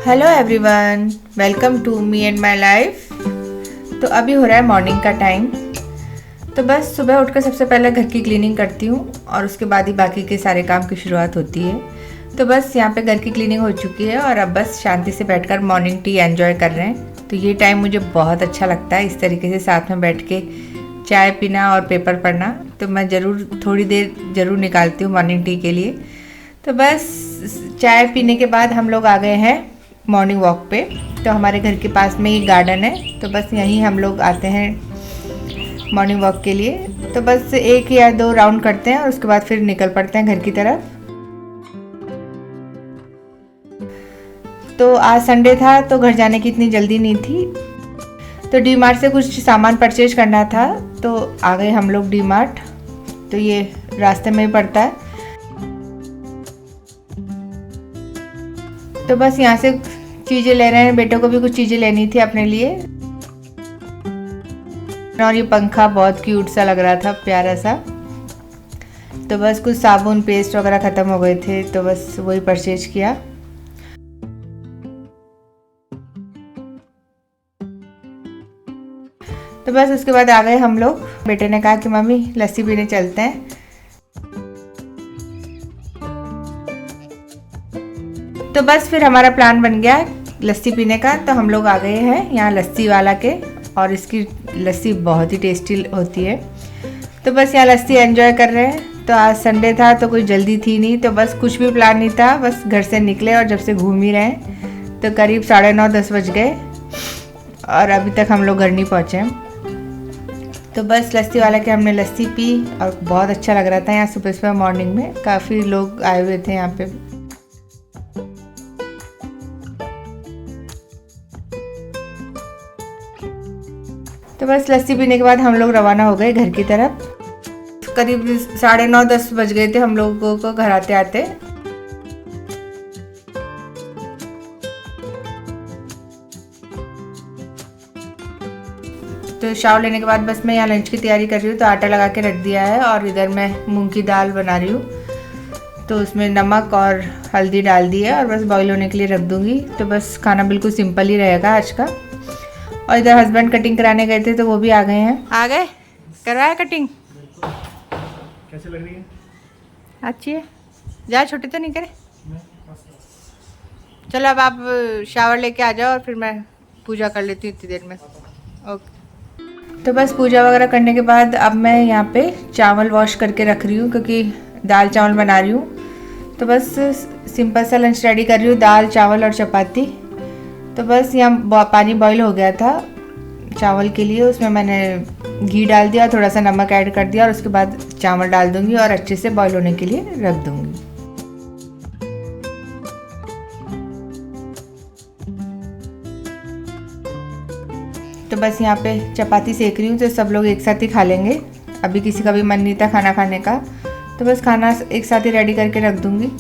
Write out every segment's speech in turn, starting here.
Hello everyone, welcome to me and my life. तो अभी हो रहा है मॉर्निंग का टाइम। तो बस सुबह उठकर सबसे पहले घर की क्लीनिंग करती हूँ और उसके बाद ही बाकी के सारे काम की शुरुआत होती है। तो बस यहाँ पे घर की क्लीनिंग हो चुकी है और अब बस शांति से बैठकर मॉर्निंग टी एंजॉय कर रहे हैं। तो ये टाइम मुझे बहुत अच्छा लगता है, इस तरीके से साथ में बैठ के चाय पीना और पेपर पढ़ना। तो मैं ज़रूर थोड़ी देर ज़रूर निकालती हूँ मॉर्निंग टी के लिए। तो बस चाय पीने के बाद हम लोग आ गए हैं मॉर्निंग वॉक पे। तो हमारे घर के पास में ही गार्डन है, तो बस यहीं हम लोग आते हैं मॉर्निंग वॉक के लिए। तो बस 1 या 2 राउंड करते हैं और उसके बाद फिर निकल पड़ते हैं घर की तरफ। तो आज संडे था तो घर जाने की इतनी जल्दी नहीं थी, तो डी मार्ट से कुछ सामान परचेज करना था, तो आ गए हम लोग डी मार्ट। तो ये रास्ते में ही पड़ता है। तो बस यहाँ से चीज़ें ले रहे हैं, बेटों को भी कुछ चीज़ें लेनी थी अपने लिए। और ये पंखा बहुत क्यूट सा लग रहा था, प्यारा सा। तो बस कुछ साबुन पेस्ट वगैरह ख़त्म हो गए थे, तो बस वही परचेज किया। तो बस उसके बाद आ गए हम लोग। बेटे ने कहा कि मम्मी लस्सी पीने चलते हैं। तो बस फिर हमारा प्लान बन गया लस्सी पीने का। तो हम लोग आ गए हैं यहाँ लस्सी वाला के, और इसकी लस्सी बहुत ही टेस्टी होती है। तो बस यहाँ लस्सी एंजॉय कर रहे हैं। तो आज संडे था तो कोई जल्दी थी नहीं, तो बस कुछ भी प्लान नहीं था, बस घर से निकले और जब से घूम ही रहे हैं। तो करीब 9:30-10 बज गए और अभी तक हम लोग घर नहीं पहुँचे। तो बस लस्सी वाला के हमने लस्सी पी और बहुत अच्छा लग रहा था। यहाँ सुबह सुबह मॉर्निंग में काफ़ी लोग आए हुए थे यहाँ पे। तो बस लस्सी पीने के बाद हम लोग रवाना हो गए घर की तरफ। करीब 9:30-10 बज गए थे हम लोगों को घर आते आते। तो शावर लेने के बाद बस मैं यहाँ लंच की तैयारी कर रही हूँ। तो आटा लगा के रख दिया है और इधर मैं मूंग की दाल बना रही हूँ। तो उसमें नमक और हल्दी डाल दी है और बस बॉईल होने के लिए रख दूँगी। तो बस खाना बिल्कुल सिंपल ही रहेगा आज का। और इधर हस्बैंड कटिंग कराने गए थे तो वो भी आ गए हैं। आ गए, करवाया कटिंग? कैसे लग रही है? अच्छी है। ज़्यादा छोटे तो नहीं करे? चलो अब आप शावर लेके आ जाओ और फिर मैं पूजा कर लेती हूँ इतनी देर में। ओके। तो बस पूजा वगैरह करने के बाद अब मैं यहाँ पे चावल वॉश करके रख रही हूँ, क्योंकि दाल चावल बना रही हूँ। तो बस सिंपल सा लंच रेडी कर रही हूँ, दाल चावल और चपाती। तो बस यहाँ पानी बॉईल हो गया था चावल के लिए, उसमें मैंने घी डाल दिया, थोड़ा सा नमक ऐड कर दिया और उसके बाद चावल डाल दूंगी और अच्छे से बॉईल होने के लिए रख दूंगी। तो बस यहाँ पे चपाती सेक रही हूँ, तो सब लोग एक साथ ही खा लेंगे। अभी किसी का भी मन नहीं था खाना खाने का, तो बस खाना एक साथ ही रेडी करके रख दूंगी।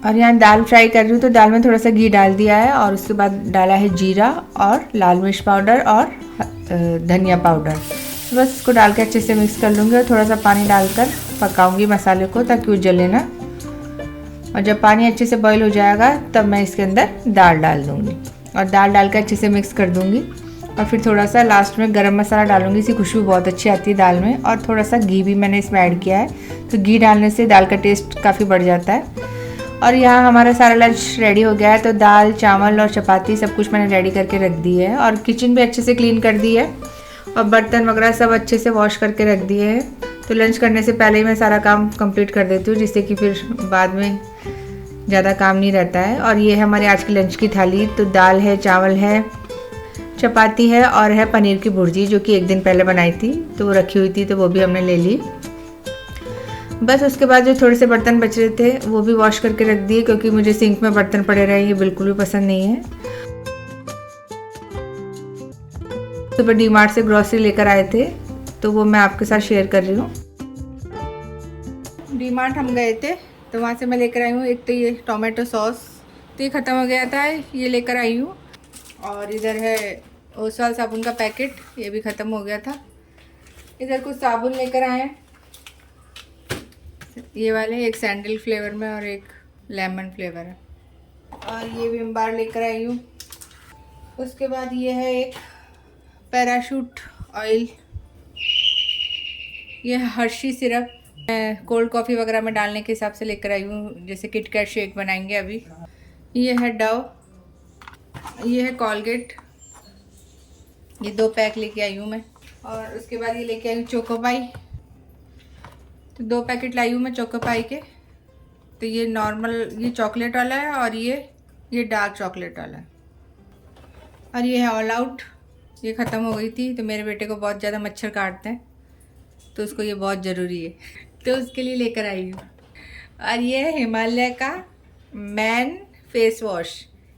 और यहाँ दाल फ्राई कर रही हूँ, तो दाल में थोड़ा सा घी डाल दिया है और उसके बाद डाला है जीरा और लाल मिर्च पाउडर और धनिया पाउडर। तो बस इसको डाल के अच्छे से मिक्स कर लूँगी और थोड़ा सा पानी डालकर पकाऊंगी मसाले को, ताकि वो जले ना। और जब पानी अच्छे से बॉईल हो जाएगा तब मैं इसके अंदर दाल डाल दूँगी और दाल डाल के अच्छे से मिक्स कर दूँगी। और फिर थोड़ा सा लास्ट में गरम मसाला डालूँगी, इसकी खुशबू बहुत अच्छी आती है दाल में। और थोड़ा सा घी भी मैंने इसमें ऐड किया है, तो घी डालने से दाल का टेस्ट काफ़ी बढ़ जाता है। और यहाँ हमारा सारा लंच रेडी हो गया है। तो दाल चावल और चपाती सब कुछ मैंने रेडी करके रख दी है और किचन भी अच्छे से क्लीन कर दी है और बर्तन वगैरह सब अच्छे से वॉश करके रख दिए हैं। तो लंच करने से पहले ही मैं सारा काम कंप्लीट कर देती हूँ, जिससे कि फिर बाद में ज़्यादा काम नहीं रहता है। और ये है हमारे आज की लंच की थाली। तो दाल है, चावल है, चपाती है और है पनीर की भुर्जी, जो कि एक दिन पहले बनाई थी, तो वो रखी हुई थी, तो वो भी हमने ले ली। बस उसके बाद जो थोड़े से बर्तन बच रहे थे वो भी वॉश करके रख दिए, क्योंकि मुझे सिंक में बर्तन पड़े रहे ये बिल्कुल भी पसंद नहीं है। सुबह डी मार्ट से ग्रॉसरी लेकर आए थे, तो वो मैं आपके साथ शेयर कर रही हूँ। डी मार्ट हम गए थे तो वहाँ से मैं लेकर आई हूँ। एक तो ये टोमेटो सॉस, तो ये ख़त्म हो गया था, ये लेकर आई हूँ। और इधर है ओसवाल साबुन का पैकेट, ये भी ख़त्म हो गया था। इधर कुछ साबुन लेकर आए हैं, ये वाले, एक सैंडल फ्लेवर में और एक लेमन फ्लेवर है। और ये विम बार लेकर आई हूँ। उसके बाद ये है एक पैराशूट ऑयल, ये हर्शी सिरप, कोल्ड कॉफ़ी वगैरह में डालने के हिसाब से लेकर आई हूँ, जैसे किटकैट शेक बनाएंगे अभी। ये है डव, ये है कॉलगेट, ये 2 पैक लेके आई हूँ मैं। और उसके बाद ये लेके आई हूँ चोकोपाई, तो 2 पैकेट लाई हूँ मैं चोकोपाई के। तो ये नॉर्मल, ये चॉकलेट वाला है और ये डार्क चॉकलेट वाला है। और ये है ऑल आउट, ये ख़त्म हो गई थी, तो मेरे बेटे को बहुत ज़्यादा मच्छर काटते हैं, तो उसको ये बहुत ज़रूरी है, तो उसके लिए लेकर आई हूँ। और ये है हिमालय का मैन फेस वॉश,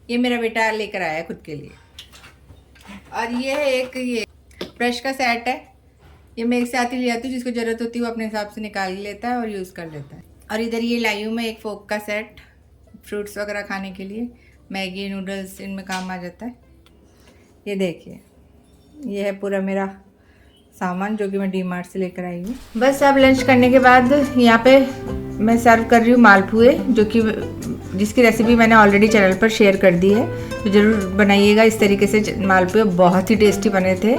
ये मेरा बेटा लेकर आया है खुद के लिए। और ये है एक ये ब्रश का सेट है, ये मैं एक साथ ही ले आती हूँ, जिसको ज़रूरत होती है वो अपने हिसाब से निकाल लेता है और यूज़ कर लेता है। और इधर ये लाई हूँ मैं एक फोक का सेट, फ्रूट्स वगैरह खाने के लिए, मैगी नूडल्स इनमें काम आ जाता है। ये देखिए, ये है पूरा मेरा सामान जो कि मैं डीमार्ट से लेकर आई हूँ। बस अब लंच करने के बाद यहाँ पे मैं सर्व कर रही हूँ मालपुए, जो कि जिसकी रेसिपी मैंने ऑलरेडी चैनल पर शेयर कर दी है, तो ज़रूर बनाइएगा इस तरीके से मालपुए, बहुत ही टेस्टी बने थे।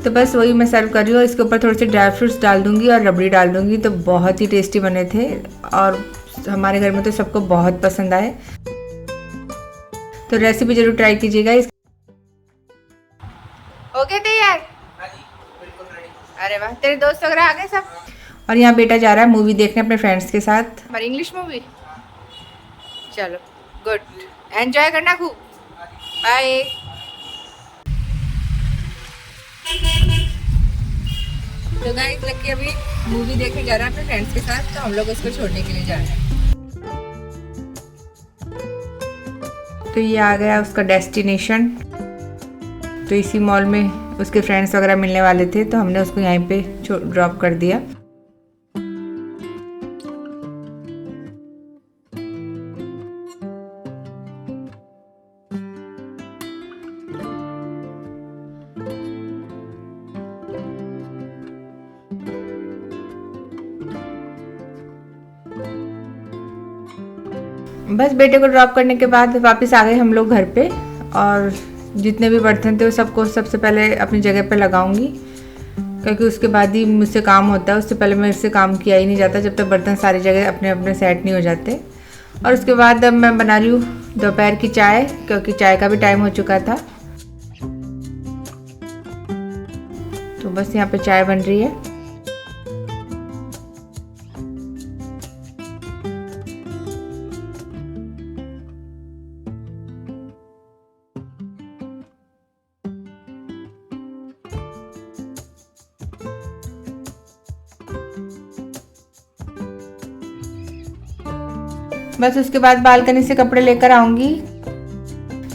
तो बस वही मैं सर्व कर रही हूँ। इसके ऊपर थोड़े से ड्राई फ्रूट्स डाल दूँगी और रबड़ी डाल दूँगी, तो बहुत ही टेस्टी बने थे और हमारे घर में तो सबको बहुत पसंद आए। तो रेसिपी ज़रूर ट्राई कीजिएगा। ओके तैयार? अरे वाह, तेरे दोस्त वगैरह आ गए सब। और यहाँ बेटा जा रहा है मूवी देखने अपने फ्रेंड्स के साथ, हमारी इंग्लिश मूवी। चलो गुड, एंजॉय करना खूब, बाय। तो गाइस लकी अभी मूवी देखने जा रहा है अपने फ्रेंड्स के साथ, तो हम लोग उसको छोड़ने के लिए जा रहे हैं। तो ये आ गया उसका डेस्टिनेशन। तो इसी मॉल में उसके फ्रेंड्स वगैरह मिलने वाले थे, तो हमने उसको यहीं पे ड्रॉप कर दिया। बस बेटे को ड्रॉप करने के बाद वापस आ गए हम लोग घर पे, और जितने भी बर्तन थे वो सबको सबसे पहले अपनी जगह पे लगाऊंगी, क्योंकि उसके बाद ही मुझसे काम होता है। उससे पहले मेरे से काम किया ही नहीं जाता जब तक बर्तन सारी जगह अपने अपने सेट नहीं हो जाते। और उसके बाद अब मैं बना रही हूँ दोपहर की चाय, क्योंकि चाय का भी टाइम हो चुका था। तो बस यहाँ पे चाय बन रही है। बस उसके बाद बालकनी से कपड़े लेकर आऊँगी।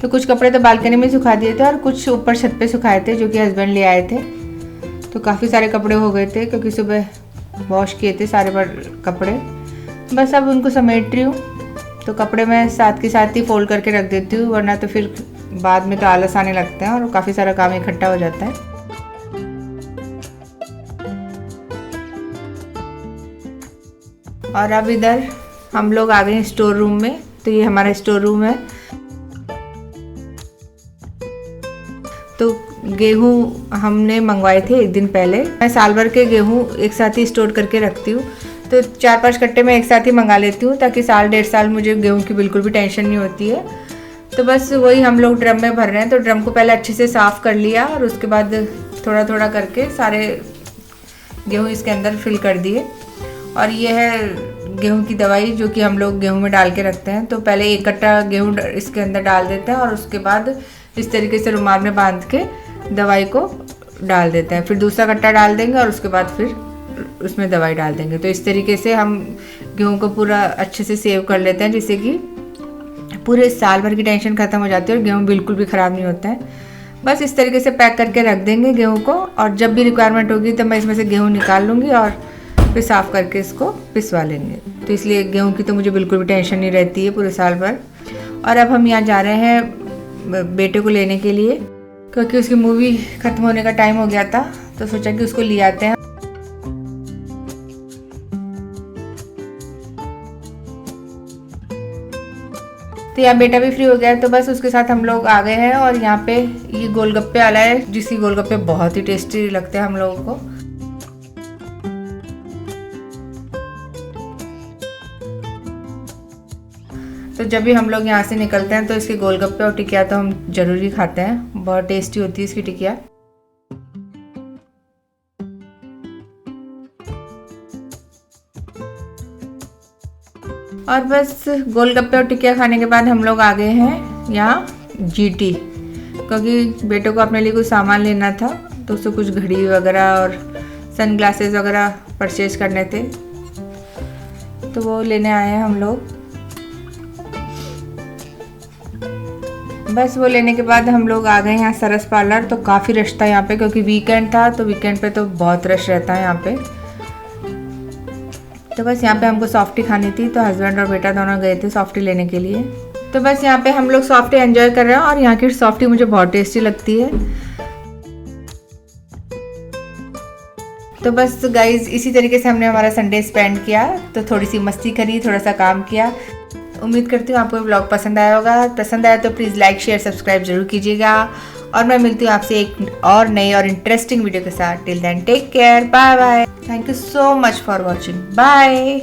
तो कुछ कपड़े तो बालकनी में सुखा दिए थे और कुछ ऊपर छत पे सुखाए थे, जो कि हस्बैंड ले आए थे। तो काफ़ी सारे कपड़े हो गए थे, क्योंकि सुबह वॉश किए थे सारे कपड़े। बस अब उनको समेट रही हूँ। तो कपड़े मैं साथ के साथ ही फोल्ड करके रख देती हूँ, वरना तो फिर बाद में तो आलस आने लगते हैं और काफ़ी सारा काम इकट्ठा हो जाता है। और अब इधर हम लोग आ गए हैं स्टोर रूम में। तो ये हमारा स्टोर रूम है। तो गेहूँ हमने मंगवाए थे एक दिन पहले। मैं साल भर के गेहूँ एक साथ ही स्टोर करके रखती हूँ, तो 4-5 कट्टे मैं एक साथ ही मंगा लेती हूँ, ताकि साल 1.5 साल मुझे गेहूँ की बिल्कुल भी टेंशन नहीं होती है। तो बस वही हम लोग ड्रम में भर रहे हैं। तो ड्रम को पहले अच्छे से साफ़ कर लिया और उसके बाद थोड़ा थोड़ा करके सारे गेहूँ इसके अंदर फिल कर दिए। और ये है गेहूं की दवाई, जो कि हम लोग गेहूं में डाल के रखते हैं। तो पहले 1 कट्टा गेहूं इसके अंदर डाल देते हैं और उसके बाद इस तरीके से रुमाल में बांध के दवाई को डाल देते हैं। फिर दूसरा कट्टा डाल देंगे और उसके बाद फिर उसमें दवाई डाल देंगे। तो इस तरीके से हम गेहूं को पूरा अच्छे से सेव कर लेते हैं, जिससे कि पूरे साल भर की टेंशन ख़त्म हो जाती है और गेहूँ बिल्कुल भी ख़राब नहीं होता है। बस इस तरीके से पैक करके रख देंगे गेहूँ को, और जब भी रिक्वायरमेंट होगी तो मैं इसमें से गेहूँ निकाल लूँगी और फिर साफ़ करके इसको पिसवा लेंगे। तो इसलिए गेहूं की तो मुझे बिल्कुल भी टेंशन नहीं रहती है पूरे साल भर। और अब हम यहाँ जा रहे हैं बेटे को लेने के लिए, क्योंकि उसकी मूवी ख़त्म होने का टाइम हो गया था, तो सोचा कि उसको ले आते हैं। तो यहाँ बेटा भी फ्री हो गया है, तो बस उसके साथ हम लोग आ गए हैं। और यहाँ पे ये गोलगप्पे वाला है, जिसकी गोलगप्पे बहुत ही टेस्टी लगते हैं हम लोगों को। तो जब भी हम लोग यहाँ से निकलते हैं तो इसके गोलगप्पे और टिकिया तो हम जरूर ही खाते हैं, बहुत टेस्टी होती है इसकी टिकिया। और बस गोलगप्पे और टिकिया खाने के बाद हम लोग आ गए हैं यहाँ GT, क्योंकि बेटे को अपने लिए कुछ सामान लेना था, तो उससे कुछ घड़ी वगैरह और सन ग्लासेस वगैरह परचेज करने थे, तो वो लेने आए हैं हम लोग। बस वो लेने के बाद हम लोग आ गए यहाँ सरस पार्लर। तो काफ़ी रश था यहाँ पे, क्योंकि वीकेंड था, तो वीकेंड पे तो बहुत रश रहता है यहाँ पे। तो बस यहाँ पे हमको सॉफ्टी खानी थी, तो हस्बैंड और बेटा दोनों गए थे सॉफ्टी लेने के लिए। तो बस यहाँ पे हम लोग सॉफ्टी एंजॉय कर रहे हैं, और यहाँ की सॉफ्टी मुझे बहुत टेस्टी लगती है। तो बस गाइज इसी तरीके से हमने हमारा संडे स्पेंड किया। तो थोड़ी सी मस्ती करी, थोड़ा सा काम किया। उम्मीद करती हूँ आपको ब्लॉग पसंद आया होगा। पसंद आया तो प्लीज़ लाइक शेयर सब्सक्राइब जरूर कीजिएगा, और मैं मिलती हूँ आपसे एक और नई और इंटरेस्टिंग वीडियो के साथ। Till then take care, bye bye, thank you so much for watching, bye.